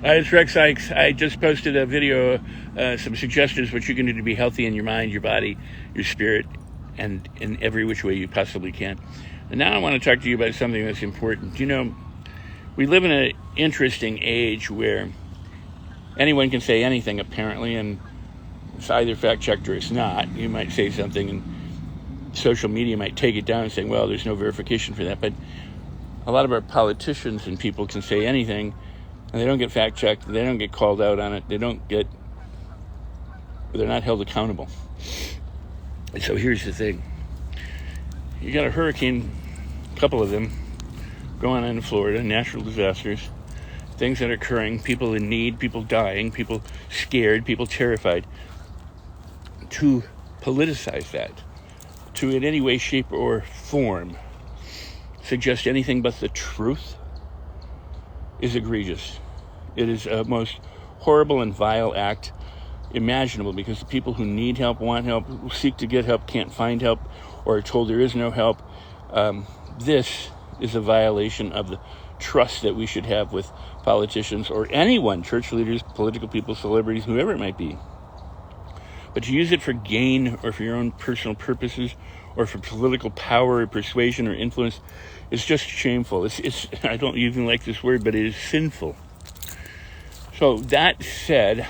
It's Rex Sykes. I just posted a video, some suggestions what you can do to be healthy in your mind, your body, your spirit, and in every which way you possibly can. And now I want to talk to you about something that's important. You know, we live in an interesting age where anyone can say anything, apparently, and it's either fact-checked or it's not. You might say something, and social media might take it down and say, well, there's no verification for that. But a lot of our politicians and people can say anything, and they don't get fact-checked, they don't get called out on it, they're not held accountable. And so here's the thing. You got a hurricane, a couple of them, going on in Florida, natural disasters, things that are occurring, people in need, people dying, people scared, people terrified. To politicize that, to in any way, shape, or form suggest anything but the truth, is egregious. It is a most horrible and vile act imaginable, because the people who need help, want help, who seek to get help, can't find help, or are told there is no help. This is a violation of the trust that we should have with politicians or anyone, church leaders, political people, celebrities, whoever it might be. But to use it for gain or for your own personal purposes or for political power or persuasion or influence is just shameful. It's I don't even like this word, but it is sinful. So that said,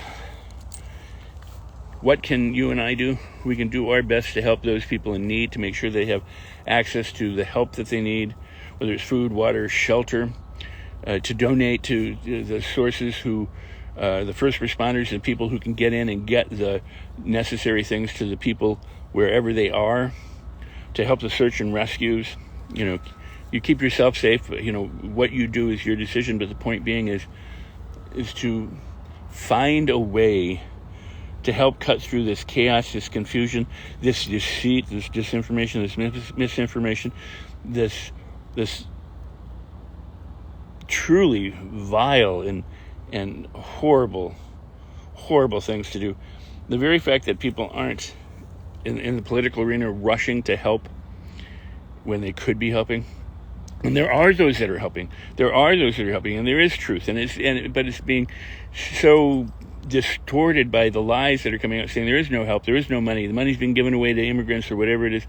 what can you and I do? We can do our best to help those people in need, to make sure they have access to the help that they need, whether it's food, water, shelter, to donate to the sources who, the first responders and people who can get in and get the necessary things to the people wherever they are, to help the search and rescues. You know, you keep yourself safe. You know, what you do is your decision, but the point being is to find a way to help cut through this chaos, this confusion, this deceit, this disinformation, this misinformation, this truly vile and horrible things to do. The very fact that people aren't in the political arena rushing to help when they could be helping. And there are those that are helping. And there is truth, but it's being so distorted by the lies that are coming out saying there is no help, there is no money, the money's been given away to immigrants or whatever it is.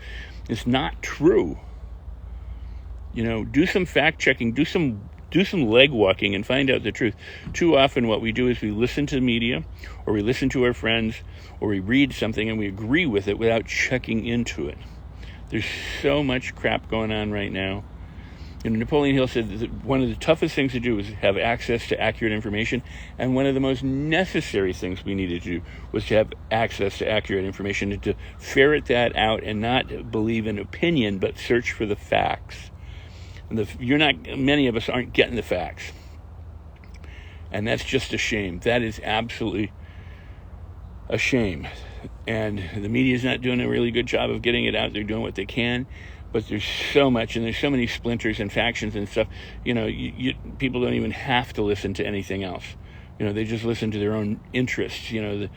It's not true. You know, do some fact checking, do some leg walking and find out the truth. Too often what we do is we listen to the media, or we listen to our friends, or we read something and we agree with it without checking into it. There's so much crap going on right now. You know, Napoleon Hill said that one of the toughest things to do is have access to accurate information, and one of the most necessary things we needed to do was to have access to accurate information, and to ferret that out and not believe in opinion, but search for the facts. And many of us aren't getting the facts. And that's just a shame. That is absolutely a shame. And the media is not doing a really good job of getting it out. They're doing what they can. But there's so much, and there's so many splinters and factions and stuff. You know, people don't even have to listen to anything else. You know, they just listen to their own interests. You know, the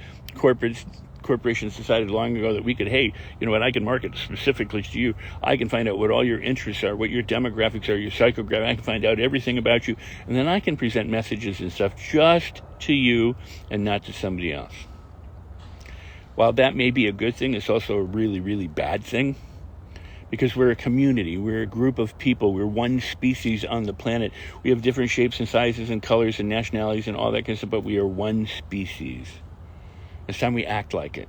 corporations decided long ago that we could, hey, you know what, I can market specifically to you. I can find out what all your interests are, what your demographics are, your psychographics. I can find out everything about you. And then I can present messages and stuff just to you and not to somebody else. While that may be a good thing, it's also a really, really bad thing. Because we're a community, we're a group of people, we're one species on the planet. We have different shapes and sizes and colors and nationalities and all that kind of stuff, but we are one species. It's time we act like it.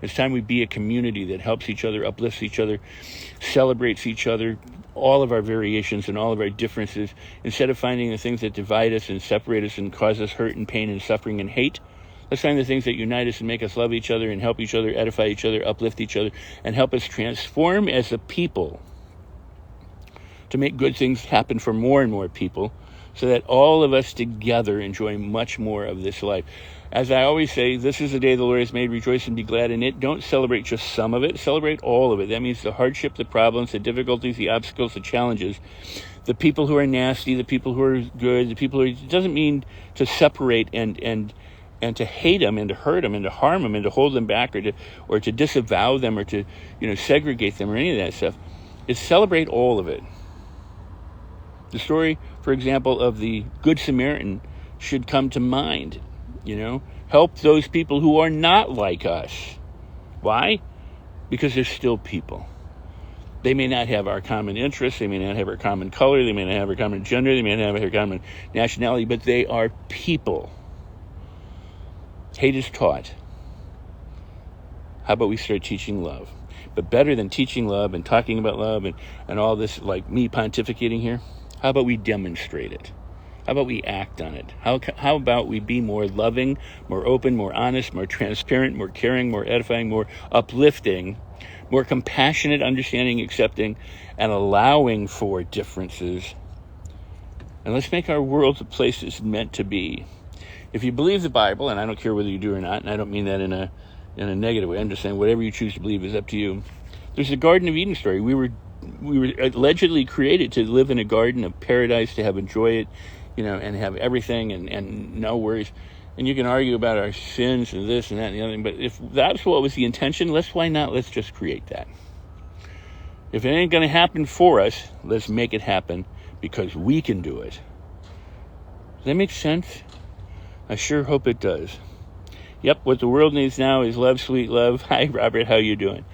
It's time we be a community that helps each other, uplifts each other, celebrates each other, all of our variations and all of our differences. Instead of finding the things that divide us and separate us and cause us hurt and pain and suffering and hate, let's find the things that unite us and make us love each other and help each other, edify each other, uplift each other, and help us transform as a people to make good things happen for more and more people, so that all of us together enjoy much more of this life. As I always say, this is the day the Lord has made. Rejoice and be glad in it. Don't celebrate just some of it. Celebrate all of it. That means the hardship, the problems, the difficulties, the obstacles, the challenges, the people who are nasty, the people who are good, the people who are... It doesn't mean to separate and to hate them and to hurt them and to harm them and to hold them back or to disavow them or to, you know, segregate them or any of that stuff. It's celebrate all of it. The story, for example, of the Good Samaritan should come to mind. Help those people who are not like us. Why? Because they're still people. They may not have our common interests, they may not have our common color, they may not have our common gender, they may not have our common nationality, but they are people. Hate is taught. How about we start teaching love? But better than teaching love and talking about love and all this, like me pontificating here, how about we demonstrate it? How about we act on it? How about we be more loving, more open, more honest, more transparent, more caring, more edifying, more uplifting, more compassionate, understanding, accepting, and allowing for differences. And let's make our world the place it's meant to be. If you believe the Bible, and I don't care whether you do or not, and I don't mean that in a negative way, I'm just saying whatever you choose to believe is up to you. There's the Garden of Eden story. We were allegedly created to live in a garden of paradise, to enjoy it, and have everything and no worries. And you can argue about our sins and this and that and the other thing, but if that's what was the intention, let's just create that. If it ain't going to happen for us, let's make it happen because we can do it. Does that make sense? I sure hope it does. Yep, what the world needs now is love, sweet love. Hi, Robert, how you doing?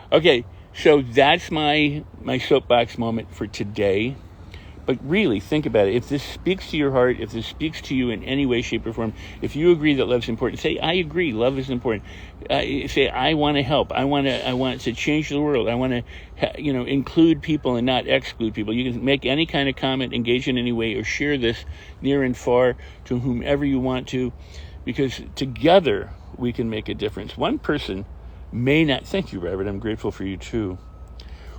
Okay, so that's my soapbox moment for today. But really, think about it. If this speaks to your heart, if this speaks to you in any way, shape, or form, if you agree that love's important, say, I agree, love is important. Say, I want to help. I want to change the world. I want to, include people and not exclude people. You can make any kind of comment, engage in any way, or share this near and far to whomever you want to, because together we can make a difference. One person may not, thank you, Robert, I'm grateful for you too.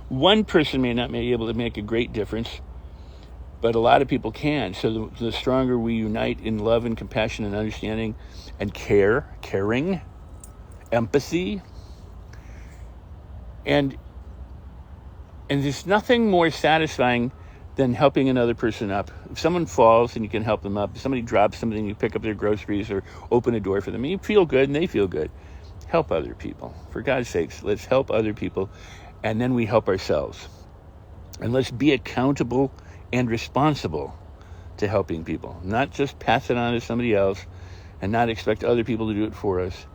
One person may not be able to make a great difference, but a lot of people can. So the stronger we unite in love and compassion and understanding and caring, empathy, and there's nothing more satisfying than helping another person up. If someone falls and you can help them up, if somebody drops something, you pick up their groceries or open a door for them, and you feel good and they feel good. Help other people. For God's sakes, let's help other people, and then we help ourselves. And let's be accountable and responsible to helping people, not just pass it on to somebody else and not expect other people to do it for us,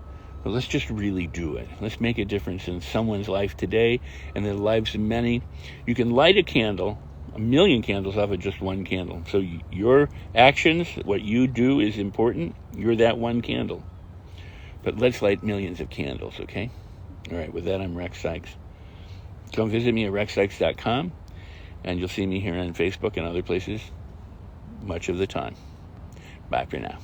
but let's just really do it. Let's make a difference in someone's life today and in the lives of many. You can light a candle, a million candles off of just one candle. So your actions, what you do is important. You're that one candle. But let's light millions of candles, okay? All right, with that, I'm Rex Sykes. Come visit me at rexsykes.com. And you'll see me here on Facebook and other places much of the time. Bye for now.